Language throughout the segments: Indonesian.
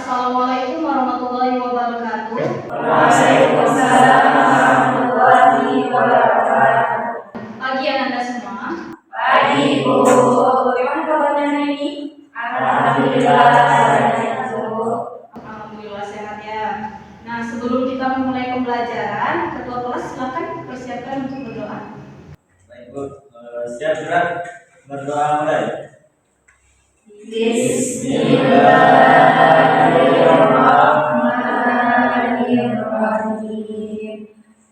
Assalamualaikum warahmatullahi wabarakatuh. Waalaikumsalam warahmatullahi wabarakatuh. Pagi Anda semua. Pagi Bu. Bagaimana kabarnya hari ini? Alhamdulillah sehat Bu. Alhamdulillah sehat ya. Nah, sebelum kita memulai pembelajaran, ketua kelas silakan persiapkan untuk berdoa. Baik Bu, siap sudah berdoa mulai. Bismillahirrahmanirrahim.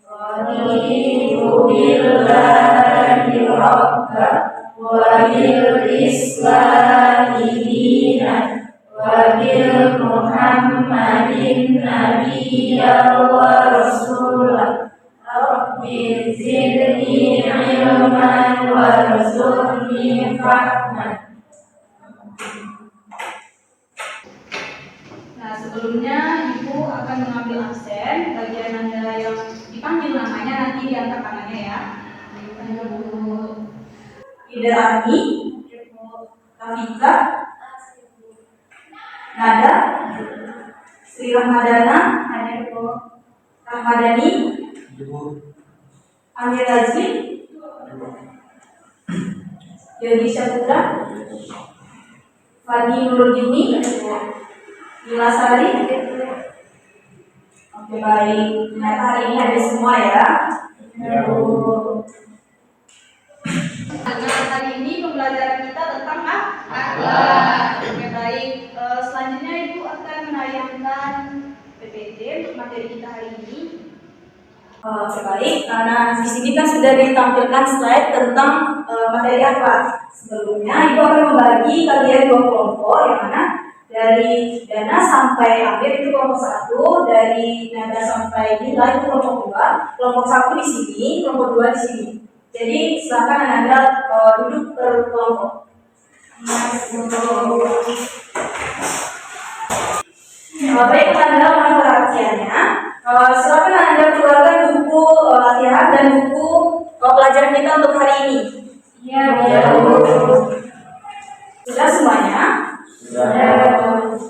Raditu billahi rabba wa bil islami dinan wa bil muhammadin nabiyyan wa rasulah. Rabbi zidni ilman warzuqni fahman. Nah, sebelumnya Ibu akan mengambil absen. Bagian Anda yang dipanggil namanya nanti diangkat tangannya ya. Ida Ani, Rafika, Nada, Sri Rahmadana, Rahmadani, Ibu, Amir Razmi, Yogi Syaputra, Fadi Nurudini, Mila Sari. Oke baik, nah hari ini ada semua ya. Ya, Bu. Nah, hari ini pembelajaran kita tentang akhlak. Oke baik. Selanjutnya Ibu akan menayangkan PPT untuk materi kita hari ini. Oke baik, nah di sini kan sudah ditampilkan slide tentang materi akhlak. Sebelumnya Ibu akan membagi kalian dua kelompok, yang mana dari dana sampai akhir itu kelompok 1, dari nada sampai nilai itu kelompok 2, kelompok 1 di sini, kelompok 2 di sini. Jadi silakan Anda duduk per kelompok. Baik, Anda mohon perhatiannya. Silakan Anda keluarkan buku latihan dan buku pelajaran kita untuk hari ini. Iya, Bu. Sudah semuanya?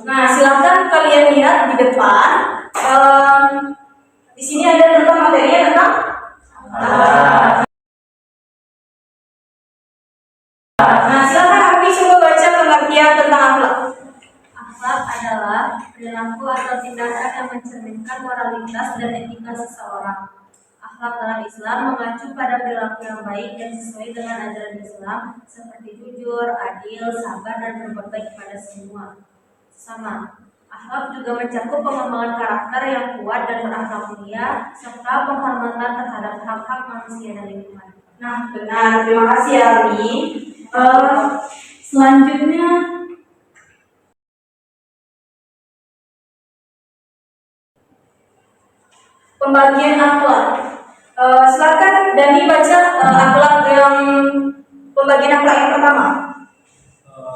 Nah, silakan kalian lihat di depan. Di sini ada tentang materinya tentang Nah, silakan Abi coba baca pengertian tentang akhlak. Akhlak adalah perilaku atau tindakan yang mencerminkan moralitas dan etika seseorang. Akhlak dalam Islam mengacu pada perilaku yang baik dan sesuai dengan ajaran Islam, seperti jujur, adil, sabar, dan berbuat baik kepada semua. Sama. Akhlak juga mencakup pengembangan karakter yang kuat dan berakhlak mulia, serta penghormatan terhadap hak-hak manusia dan lingkungan. Nah, benar. Terima kasih Abi. Selanjutnya pembagian akhlak. Silakan Dani baca akhlak yang pembagian akhlak yang pertama.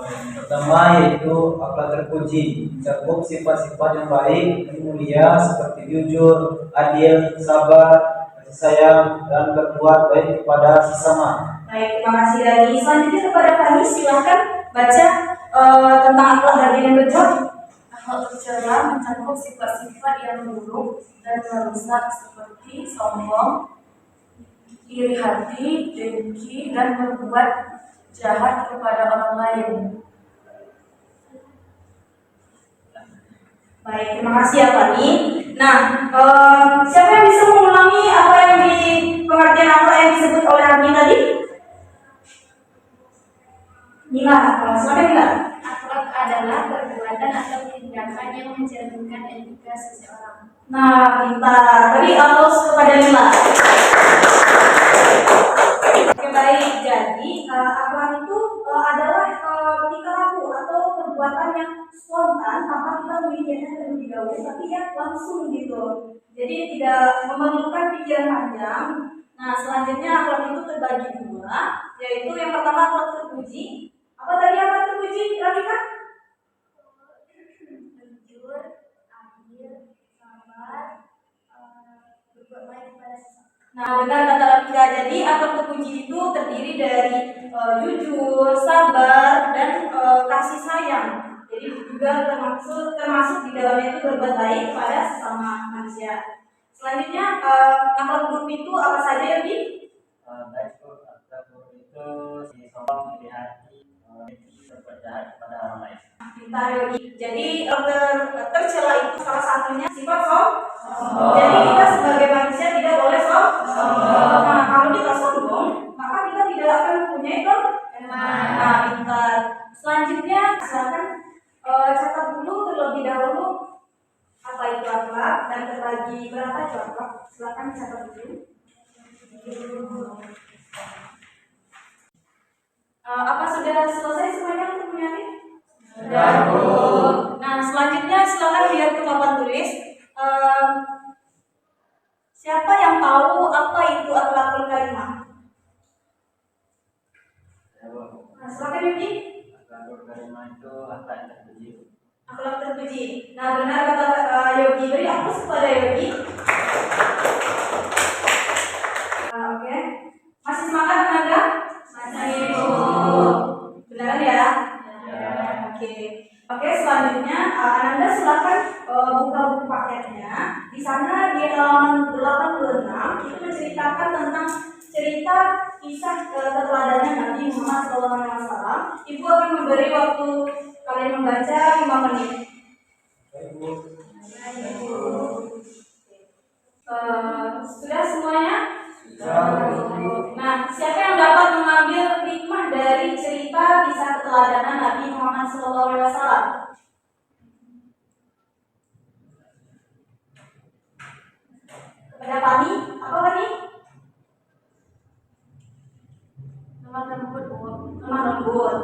Yang pertama yaitu akhlak terpuji, mencakup sifat-sifat yang baik dan mulia seperti jujur, adil, sabar, kasih sayang, dan berbuat baik kepada sesama. Baik, terima kasih Dani. Selanjutnya kepada Fani, silakan baca tentang akhlak bagian yang kedua. Akhlak tercela mencakup sifat-sifat yang buruk dan merusak seperti sombong, iri hati, dengki, dan berbuat jahat kepada orang lain. Baik, terima kasih ya Fani. Nah, siapa yang bisa mengulangi apa yang di pengertian akhlak yang disebut oleh Hani tadi? Nila, silakan Nila. Akhlak adalah perbuatan atau tindakan yang mencerminkan etika seseorang. Nah, pintar. Tadi aplaus kepada Nila. Oke, baik. Jadi, akhlak itu adalah tingkah laku atau perbuatan yang spontan tanpa kita memikirkan terlebih dahulu, tapi ya langsung gitu. Jadi tidak memerlukan pikiran panjang. Nah, selanjutnya akhlak itu terbagi dua, yaitu yang pertama akhlak terpuji. Apa tadi akhlak terpuji? Rafika? Jujur, adil, sabar, berbuat baik kepada sesama. Nah, benar kata Rafika. Jadi akhlak terpuji itu terdiri dari jujur, sabar, dan kasih sayang. Jadi juga termasuk di dalamnya itu berbuat baik kepada sesama manusia. Selanjutnya akhlak buruk itu apa saja ya, Bi? Baik Bu, akhlak buruk itu si sombong, iri hati, berbuat jahat kepada orang lain. Pintar ya, Bi. Jadi tercela itu salah satunya sifat sombong. Jadi kita sebagai manusia tidak boleh sombong. Nah, kalau kita sombong, maka kita tidak akan mempunyai teman. Nah, pintar. Selanjutnya, silakan catat dulu terlebih dahulu apa itu akhlak dan terbagi berapa itu akhlak. Silakan catat dulu. Apa sudah selesai semuanya untuk menyari? Sudah, Bu. Nah, selanjutnya silakan lihat ke papan tulis. Siapa yang tahu apa itu akhlakul karimah? Ya Bu, Nah, silakan Yuki. akhlakul karimah itu akhlak yang terpuji. Akhlak terpuji. Nah, benar kata Yogi. Beri aplaus kepada Yogi. Oke. Masih semangat tenaga? Masih, Bu. Beneran ya? Ya. Oke. Oke, selanjutnya Ananda silakan buka buku paketnya. Di sana di halaman 86 itu menceritakan tentang cerita kisah keteladanan Nabi Muhammad SAW. Ibu akan memberi waktu kalian membaca 5 menit. Sudah semuanya? Nah, siapa yang dapat mengambil hikmah dari cerita kisah keteladanan Nabi Muhammad SAW? Kepada Fani, apa Fani? Lemah lembut, Bu. Lemah lembut.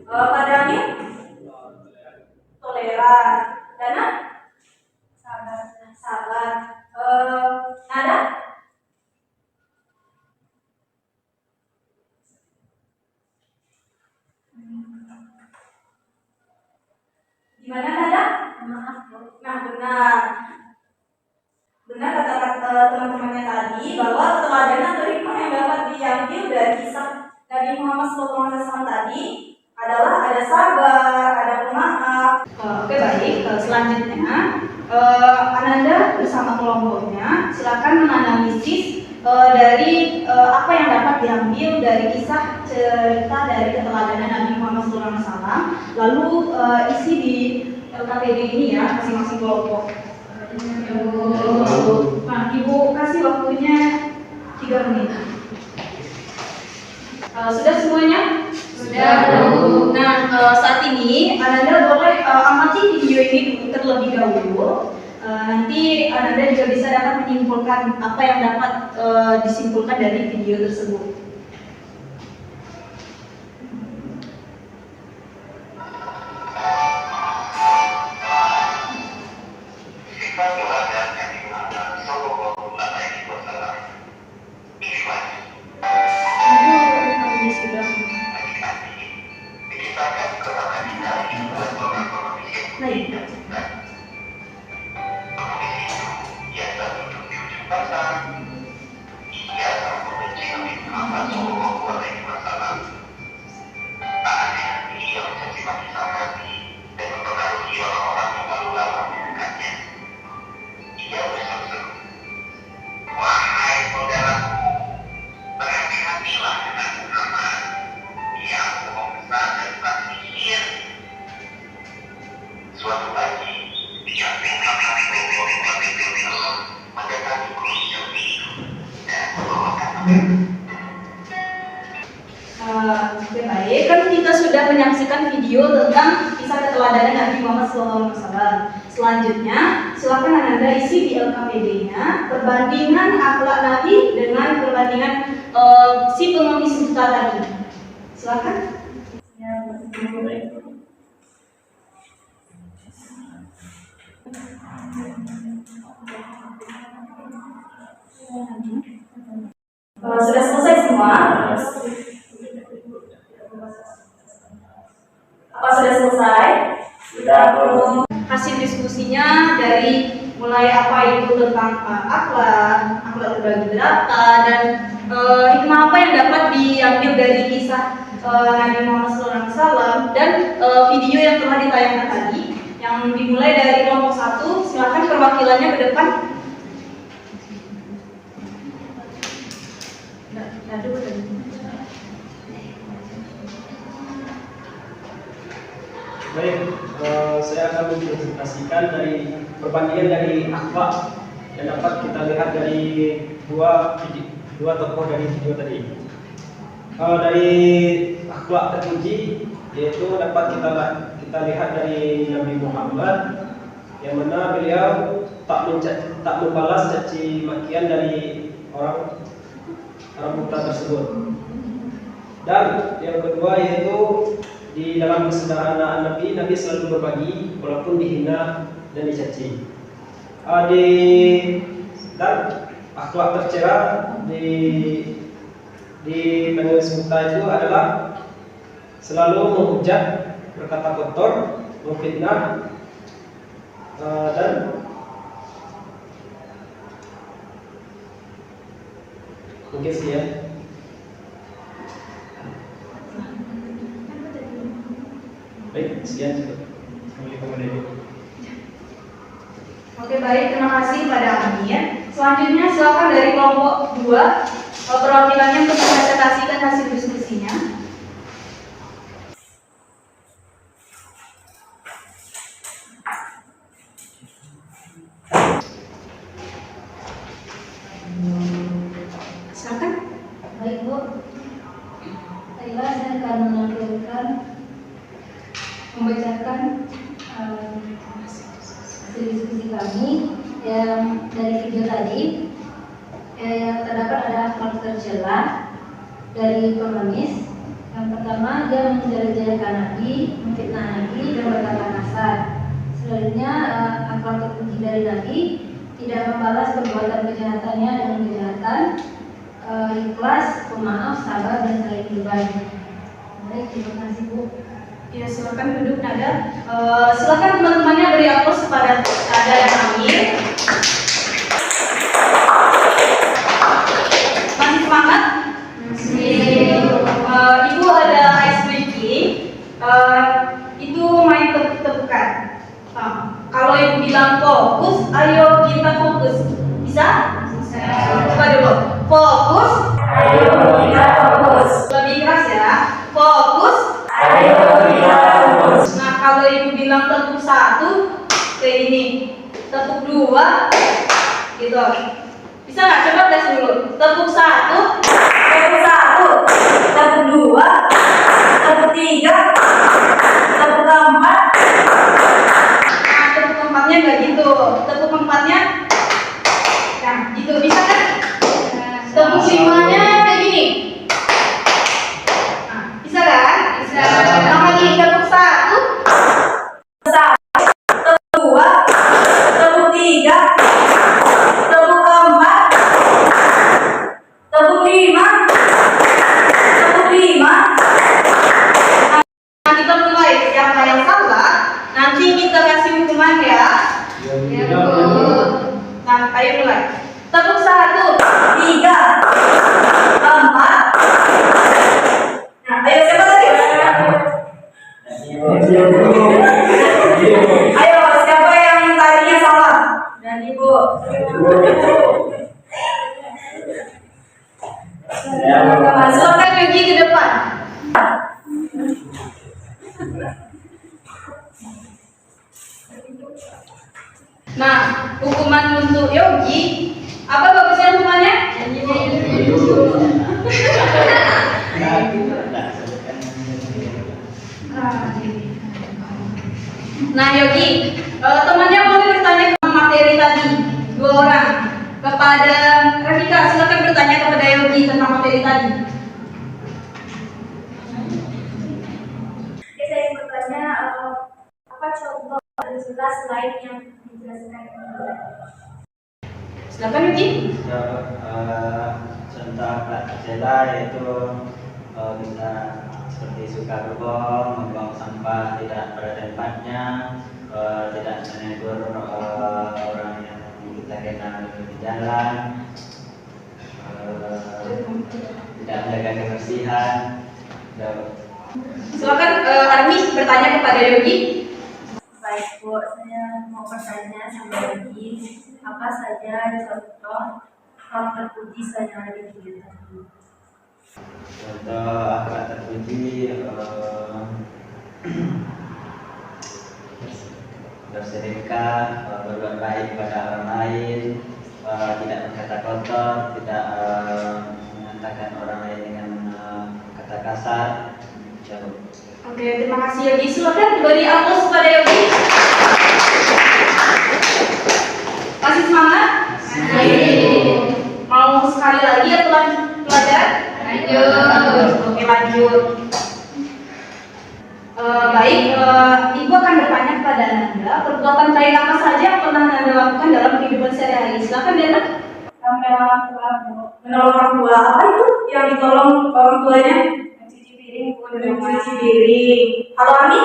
Pada Amin? Toleran. Dana? Sabar. Sabar. Nada? Gimana Nada? Maaf, Bu. Nah, benar. Benar kata teman-temannya tadi bahwa keteladanan atau hikmah yang dapat diambil dari kisah Nabi Muhammad SAW tadi adalah ada sabar, ada pemaaf. Oke baik, selanjutnya Ananda bersama kelompoknya silakan menganalisis dari apa yang dapat diambil dari kisah cerita dari keteladanan Nabi Muhammad SAW. Lalu isi di LKPD ini ya masing-masing kelompok. Nah, Ibu kasih waktunya 3 menit. Sudah semuanya? Sudah, Bu. Nah, saat ini Ananda boleh amati video ini dulu terlebih dahulu. Nanti Ananda juga bisa dapat menyimpulkan apa yang dapat disimpulkan dari video tersebut. Oke baik, kan kita sudah menyaksikan video tentang kisah keteladanan Nabi Muhammad SAW. Selanjutnya, silakan Ananda isi di LKPD-nya perbandingan akhlak Nabi dengan perbandingan si pengemis buta tadi. Silakan. Baik Bu. Sudah selesai semua? Apa sudah selesai? Sudah Bu. Hasil diskusinya dari mulai apa itu tentang akhlak berbagi berata, dan hikmah apa yang dapat diambil dari kisah Nabi Muhammad SAW, dan video yang yang telah ditayangkan tadi, yang dimulai dari kelompok 1. Silakan perwakilannya ke depan. Baik, saya akan mempresentasikan dari perbandingan dari akhlak yang dapat kita lihat dari dua tokoh dari video tadi. Dari akhlak terpuji, yaitu dapat kita lihat dari Nabi Muhammad, yang mana beliau tak membalas caci makian dari orang buta tersebut. Dan yang kedua yaitu di dalam kesederhanaan Nabi selalu berbagi walaupun dihina dan dicaci. Dan akhlak tercela di penulis buta itu adalah selalu menghujat, berkata kotor, memfitnah, dan mungkin sih ya. Baik, sekian cukup. Oke, baik, terima kasih pada Amin. Selanjutnya silakan dari kelompok 2 perwakilannya untuk mempresentasikan hasil diskusinya. Silakan. Baik Bu, baiklah saya akan membacakan hasil diskusi kami yang dari video tadi. Yang terdapat ada akhlak tercela dari pengemis. Yang pertama, dia menjelek-jelekan Nabi, memfitnah Nabi, dan berkata kasar. Selanjutnya, akhlak terpuji dari Nabi, tidak membalas perbuatan kejahatannya dengan kejahatan, ikhlas, pemaaf, sabar, dan saling berbagi. Baik, terima kasih Bu. Ya, silakan duduk Nada. Silakan teman-temannya beri aplaus kepada Nada dan Amir. Masih semangat? Ibu ada ice breaking. Itu main tepuk-tepukan. Kalau ibu bilang fokus, ayo kita fokus. Bisa? Bisa. Coba dulu. Fokus. Ayo kita fokus. Lebih keras ya. Fokus. Ayo kita fokus. Nah, kalau ibu bilang tepuk 1, kayak ini. Tepuk 2, gitu. Bisa nggak? Coba tes dulu. Tepuk 1, Tepuk 1, tepuk 2, tepuk 3, tepuk 4. nah, tepuk 4-nya nggak gitu. Tepuk 4-nya, nah, gitu. Bisa kan? Tepuk 5-nya kayak gini. Nah, bisa kan? Bisa. Nah, lagi tepuk 1, Tepuk 2, tepuk 3, tepuk 4, tepuk 5, tepuk 5. Nah, kita mulai. Siapa yang salah, nanti kita kasih hukuman ya. Ya, Bu. Nah, ayo mulai. Tepuk 1, 3, 4. Nah, ayo siapa tadi? Ayo siapa yang tadinya salah? Dan Ibu. Silakan Yogi ke depan. Nah, hukuman untuk Yogi, apa bagusnya hukumannya? Nah, Yogi, temannya boleh bertanya tentang materi tadi, 2 orang. Kepada Rafika, silakan bertanya kepada Yogi tentang materi tadi. Saya ingin bertanya, apa contoh jelas lain yang dijelaskan? Silakan Yogi. Contoh akhlak tercela yaitu kita seperti suka berbohong, membuang sampah tidak pada tempatnya, tidak menegur orang yang kita kenal di jalan, tidak menjaga kebersihan. Silakan Armi. bertanya kepada Yogi. Baik Bu, saya mau bertanya sama lagi, apa saja contoh hal terpuji selain yang ada di video tadi? Contoh akhlak terpuji bersedekah, berbuat baik pada orang lain, tidak berkata kotor, tidak mengatakan orang lain dengan kata kasar. Jauh. Oke, terima kasih Yogi. Silakan beri aplaus kepada Yogi. Masih semangat? Mau sekali lagi atau lanjut pelajaran? Lanjut. Oke, lanjut. Baik, Ibu akan bertanya kepada Nanda, perbuatan baik apa saja yang pernah Nanda lakukan dalam kehidupan sehari-hari? Silakan Nanda. Menolong orang tua, apa itu yang ditolong orang tuanya? Mencuci piring Bu, Mencuci piring. Kalau Ami?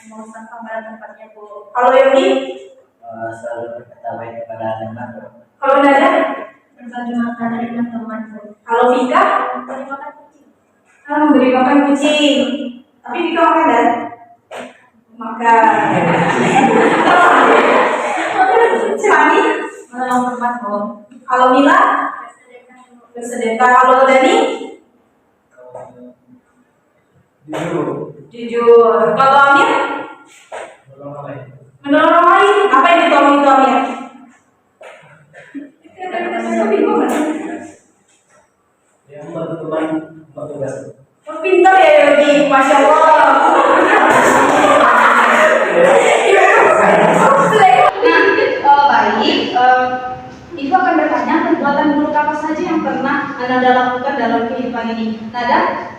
mau sampah pada tempatnya Bu. Kalau Yogi? Selalu berkata baik kepada teman. Kalau Nada? Berbagi makanan dengan teman Bu. Kalau Vika? Memberi makan kucing. Memberi makan kucing. Tapi Vika makan dan? Makan. Cemani? Menolong teman Bu. Kalau Mila? Bersedekah. Kalau Dani? Jujur. Jujur. Kalau Amir? Tolong orang lain. Menolong orang lain. Apa yang ditolong itu Amir? Yang membantu teman bertugas. Pintar ya Yogi, Masya Allah. Nah, baik. Ibu akan bertanya perbuatan buruk apa saja yang pernah Anda lakukan dalam kehidupan ini. Nada?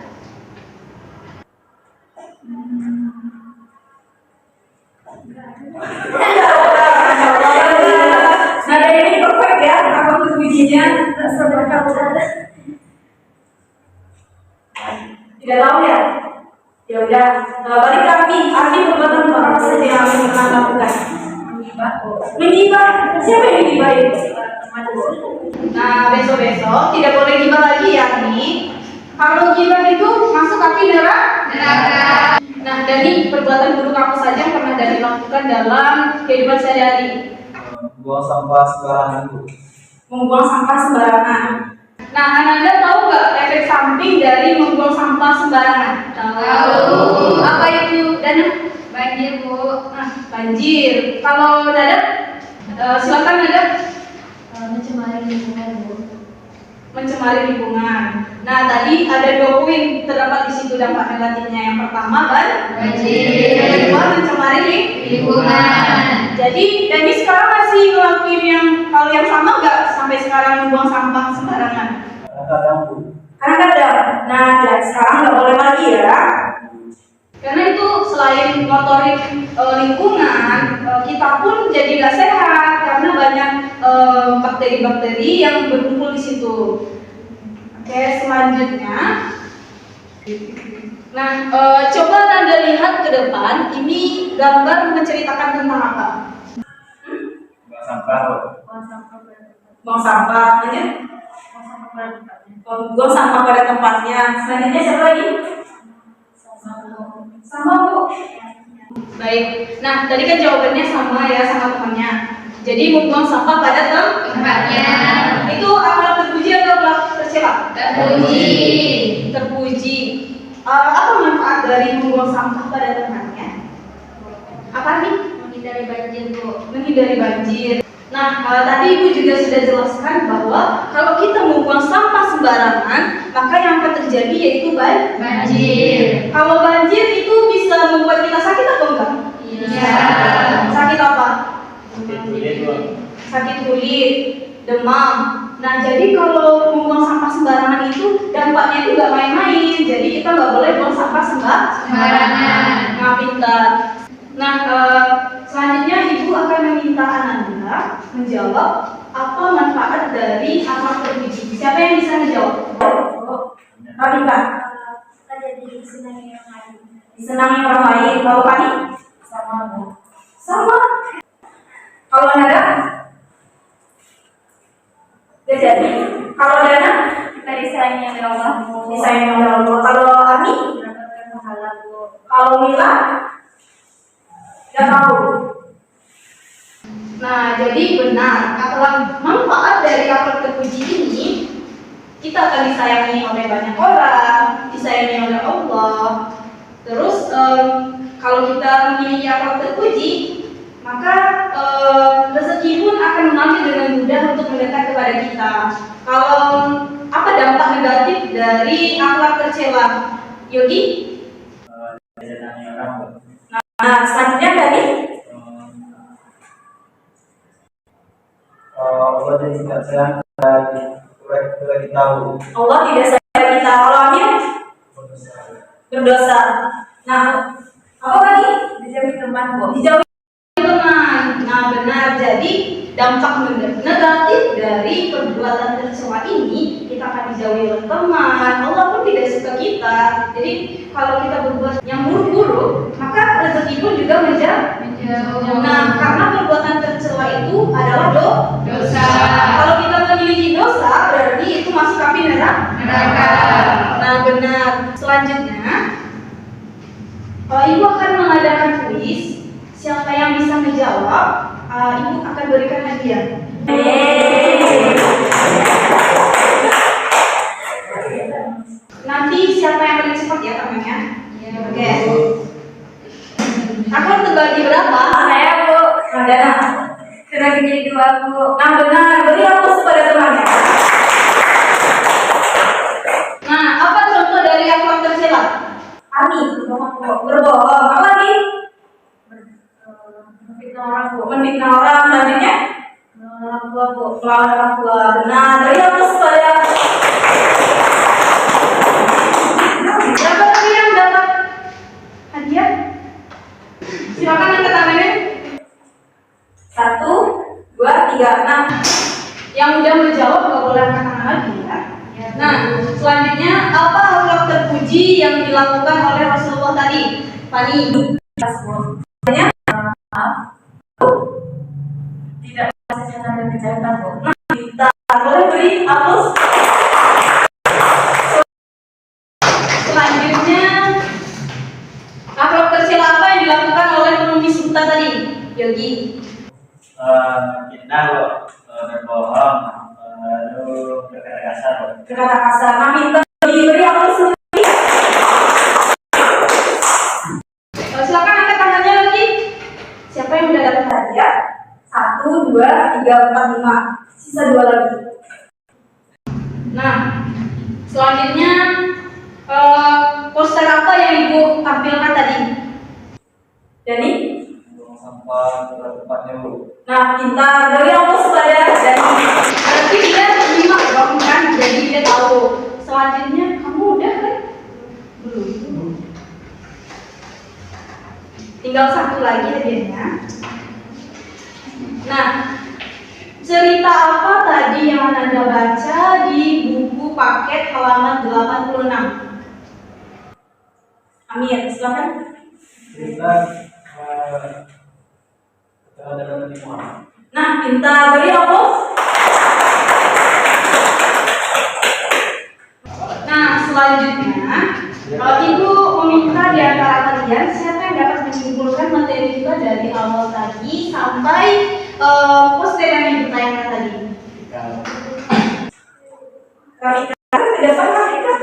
Nada ini perfect ya, apa pujinya? Tidak tahu ya? Ya udah, balik ke Ardi perbuatan apa saja yang Ardi pernah lakukan? Menggibah Bu. Menggibah, siapa yang digibahin? Teman Bu. Nah, besok-besok tidak boleh gibah lagi ya, nih. Kalau gibah itu masuk kaki neraka. Nah, Dani, perbuatan buruk apa saja yang pernah Dani lakukan dalam kehidupan sehari-hari? Buang sampah sembarangan, Bu. Membuang sampah sembarangan. Nah, Ananda tahu nggak efek samping dari membuang sampah sembarangan? Tahu. Apa itu, Dana? Banjir, Bu. Nah, banjir. Kalau Dada? Silakan Dada. Mencemari lingkungan Bu. Mencemari lingkungan. Nah, tadi ada 2 poin terdapat di situ dampak negatifnya. Yang pertama banjir. Yang kedua mencemari lingkungan. Jadi, Dani sekarang masih ngelakuin hal yang sama nggak sampai sekarang membuang sampah sembarangan? Kadang-kadang, Bu. Kadang-kadang. Nah, sekarang nggak boleh lagi ya. Karena itu selain ngotorin lingkungan, kita pun jadi gak sehat karena banyak bakteri-bakteri yang berkumpul di situ. Oke, selanjutnya. Nah, coba Anda lihat ke depan. Ini gambar menceritakan tentang apa? Buang sampah, Bu. Buang sampah pada tempatnya. Buang sampah, lanjut. Buang sampah pada tempatnya. Buang sampah pada tempatnya. Selanjutnya siapa lagi? Sama Bu. Baik. Nah, tadi kan jawabannya sama ya, sama temannya. Jadi membuang sampah pada tempatnya. Itu akhlak terpuji atau akhlak tercela? Terpuji. Apa manfaat dari membuang sampah pada tempatnya? Apa nih? Menghindari banjir Bu. Menghindari banjir. Nah, tadi Ibu juga sudah jelaskan bahwa kalau kita membuang sampah sembarangan, maka yang akan terjadi yaitu banjir. Kalau banjir itu bisa membuat kita sakit atau enggak? Iya. Sakit apa? Sakit kulit, Bu. Sakit kulit, demam. Nah, jadi kalau membuang sampah sembarangan itu dampaknya itu nggak main-main. Jadi kita nggak boleh buang sampah sembarangan. Nah, pintar. Nah, selanjutnya Ibu akan meminta Ananda menjawab apa manfaat dari akhlak terpuji. Siapa yang bisa menjawab? Radika. Kita jadi disenangi orang lain. Disenangi orang lain. Kalau Pani? Sama Bu. Sama. Kalau Nada? Gak jadi. Kalau Dana? Kita disayangi oleh Allah Bu. Disayangi oleh Allah. Kalau Ami? Mendapatkan pahala Bu. Kalau Mila nggak tahu. Nah, jadi benar, manfaat dari akhlak terpuji ini, kita akan disayangi oleh banyak orang, disayangi oleh Allah. Terus kalau kita memiliki akhlak terpuji, maka rezeki pun akan mengalir dengan mudah untuk mendekat kepada kita. Kalau apa dampak negatif dari akhlak tercela, Yogi? Disenangi orang. Nah, selanjutnya tadi Allah tidak sayang kepada kita tahu Allah tidak sayang kita. Kalau Amir berdosa. Nah, apa lagi? Dijauhi teman, Bu. Dijauhi Teman. Nah, benar. Jadi dampak negatif dari perbuatan tercela ini, kita akan dijauhi oleh teman. Allah pun tidak suka kita. Jadi kalau kita berbuat yang buruk-buruk, maka rezeki pun juga menjauh. Nah, karena perbuatan tercela itu adalah dosa. Kalau kita memiliki dosa, berarti itu masuk api neraka. Nah, benar. Selanjutnya, Ibu akan mengadakan kuis. Siapa yang bisa menjawab, Ibu akan berikan hadiah. Nanti siapa yang paling cepat ya tangannya? Oke. Aku terbagi berapa? saya, Bu. Radana. Sudah jadi 2, Bu. Nah, benar. Beri hapus pada temannya. Nah, apa contoh dari akhlak tercela? Ani, berbohong. Apa lagi? Menfitnah orang, Bu. Menfitnah orang. Selanjutnya melawan orang tua, Bu. Melawan orang tua. Benar. Beri hapus pada. Berapa tadi yang dapat hadiah? Silakan angkat tangannya. 1, 2, 3. Nah, Yang udah menjawab nggak boleh angkat tangan lagi ya. Nah, selanjutnya apa akhlak terpuji yang dilakukan oleh Rasulullah tadi? Fani. selanjutnya tidak secara dan kejahatan, Bu. Nah, kita boleh beri hapus. Selanjutnya akhlak tercela apa yang dilakukan oleh penulis buta tadi? Yogi. Kita berbohong, lalu berkata kasar. Berkata kasar. Nah, minta diberi hapus. Silakan angkat tangannya lagi. Siapa yang udah dapat hadiah? 1, 2, 3, 4, 5. Sisa 2 lagi. Nah, selanjutnya poster apa yang Ibu tampilkan tadi? Jadi, buang sampah ke tempatnya, Bu. nah, pintar. Beri hapus pada Dani. Berarti dia terima dong kan, jadi dia tahu. Selanjutnya kamu udah kan? Belum. Tinggal 1 lagi hadiahnya. Nah, cerita apa tadi yang Anda baca di buku paket halaman 86? Amir, silakan. Kita terhadap lingkungan. Nah, pintar. Beri hapus. Nah, selanjutnya Ibu meminta di antara kalian siapa yang dapat menyimpulkan materi kita dari awal tadi sampai poster yang Ibu tayangkan tadi. Kami ke depan, Kak.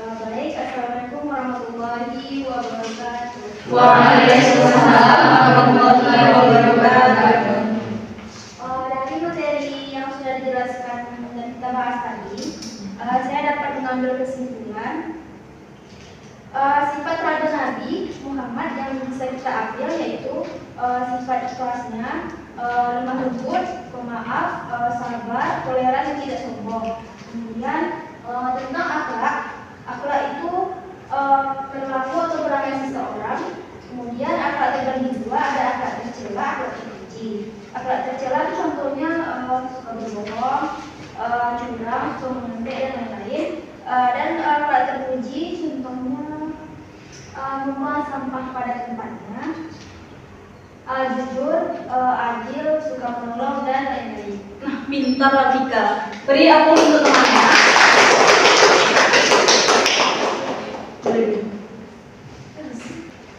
Baik, Assalamualaikum warahmatullahi wabarakatuh. Waalaikumsalam warahmatullahi wabarakatuh. Dari materi yang sudah dijelaskan dan kita bahas tadi, saya dapat mengambil kesimpulan sifat teladan Nabi Muhammad yang bisa kita ambil yaitu sifat ikhlasnya, lemah lembut, pemaaf, sabar, toleran dan tidak sombong. Kemudian tentang akhlak itu perilaku atau perangai seseorang. Kemudian akhlak terbagi 2, ada akhlak tercela, akhlak terpuji. Akhlak tercela itu contohnya suka berbohong, curang, suka mengentek dan lain-lain. Dan akhlak terpuji contohnya membuang sampah pada tempatnya, jujur, adil, suka menolong, dan lain-lain. Nah, pintar Rafika. Beri aplaus untuk temannya.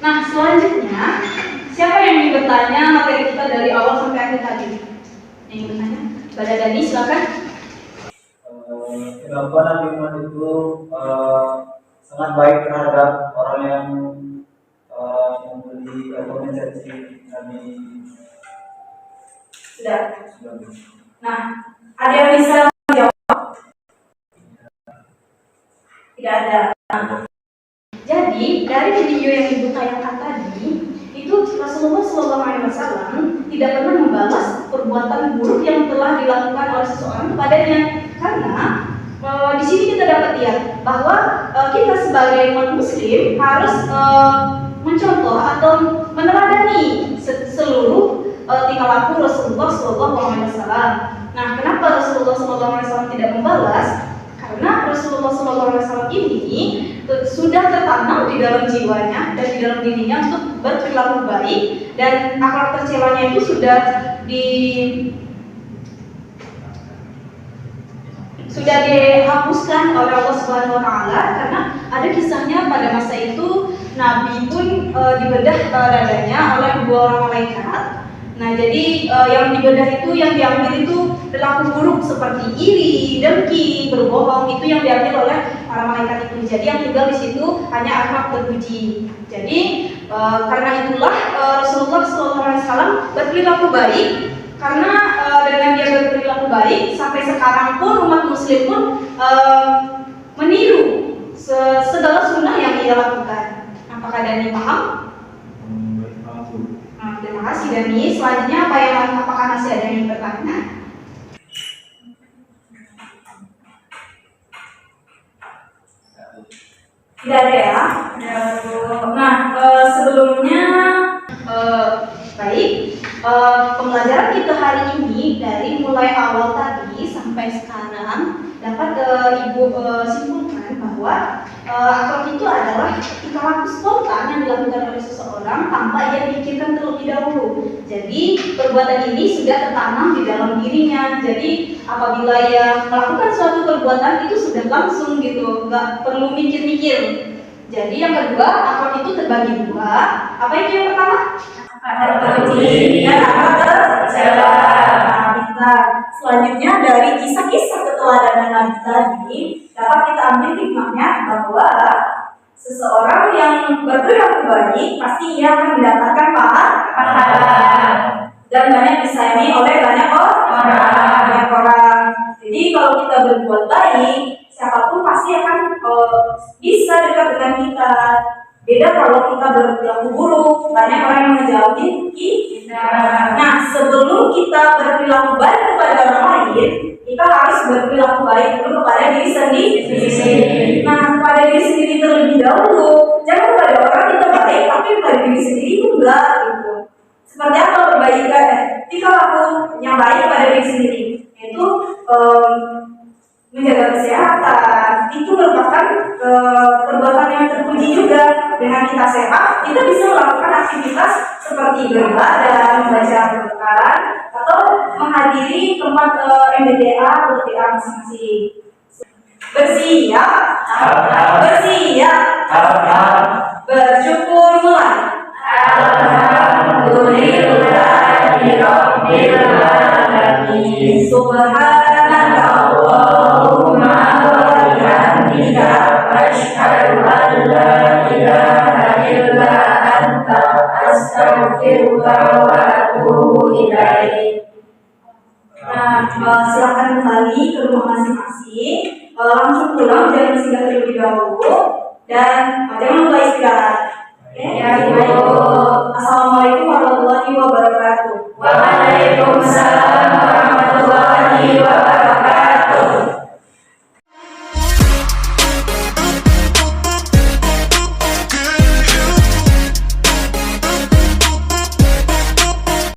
Nah, selanjutnya, siapa yang ingin bertanya materi kita dari awal sampai akhir tadi? Yang ingin bertanya? Mbak Dani, silakan. Kenapa Nabi Muhammad itu sangat baik terhadap orang yang membeli atau mencaci Nabi? Sudah. Nah, ada yang bisa menjawab? Tidak ada. Jadi, dari video yang Ibu tayangkan tadi, itu Rasulullah SAW tidak pernah membalas perbuatan buruk yang telah dilakukan oleh seseorang kepadanya. Karena di sini kita dapat lihat bahwa kita sebagai umat Muslim harus mencontoh atau meneladani seluruh tingkah laku Rasulullah SAW. Nah, kenapa Rasulullah SAW tidak membalas? Karena Rasulullah SAW ini sudah tertanam di dalam jiwanya dan di dalam dirinya untuk berperilaku baik, dan akhlak tercelanya itu sudah dihapuskan oleh Allah Subhanahu Wa Taala. Karena ada kisahnya pada masa itu Nabi pun dibedah dadanya oleh dua orang malaikat. Nah, jadi yang dibedah itu, yang diambil itu perilaku buruk seperti iri, dengki, berbohong, itu yang diambil oleh para malaikat itu. Jadi yang tinggal di situ hanya akhlak terpuji. Jadi karena itulah Rasulullah SAW berperilaku baik. Karena dengan dia berperilaku baik, sampai sekarang pun umat Muslim pun meniru segala sunnah yang ia lakukan. Apakah Dani paham? Terima kasih Dani. Selanjutnya apakah masih ada yang bertanya? Tidak ada ya? Nah, sebelumnya baik, pembelajaran kita hari ini dari mulai awal tadi sampai sekarang dapat Ibu simpulkan bahwa akhlak itu adalah tingkah laku spontan yang dilakukan oleh seseorang tanpa ia pikirkan terlebih dahulu. Jadi perbuatan ini sudah tertanam di dalam dirinya. Jadi apabila ia melakukan suatu perbuatan itu sudah langsung gitu, nggak perlu mikir-mikir. Jadi yang kedua, akhlak itu terbagi dua. Apa itu yang pertama? Akhlak terpuji dan akhlak tercela. Selanjutnya dari kisah-kisah keteladanan Nabi tadi dapat kita ambil hikmahnya bahwa seseorang yang berperilaku baik pasti ia akan mendapatkan pahala dan banyak disayangi oleh banyak orang. Jadi kalau kita berbuat baik, siapapun pasti akan bisa dekat dengan kita. Beda kalau kita berperilaku buruk, banyak orang yang menjauhi kita. Nah, sebelum kita berperilaku baik kepada orang lain, kita harus berperilaku baik dulu kepada diri sendiri. Nah, kepada diri sendiri terlebih dahulu. Jangan kepada orang kita baik, tapi kepada diri sendiri itu enggak gitu. Seperti apa perbaikan? Tingkah laku yang baik pada diri sendiri, yaitu menjaga kesehatan. Itu merupakan perbuatan yang terpuji juga. Dengan kita sehat, kita bisa melakukan aktivitas seperti beribadah, membaca Al-Quran, atau menghadiri tempat MBTA atau TTA masing-masing. Bersiap, bersyukur mulai. Alhamdulillahirobbilalamin. Subhanallahumma wa bihamdika, asyhadu an la ilaha illa anta, astaghfiruka wa atubu ilaik. Nah, silakan kembali ke rumah masing-masing. Langsung pulang, jangan singgah terlebih dahulu, dan jangan lupa istirahat. Assalamualaikum warahmatullahi wabarakatuh.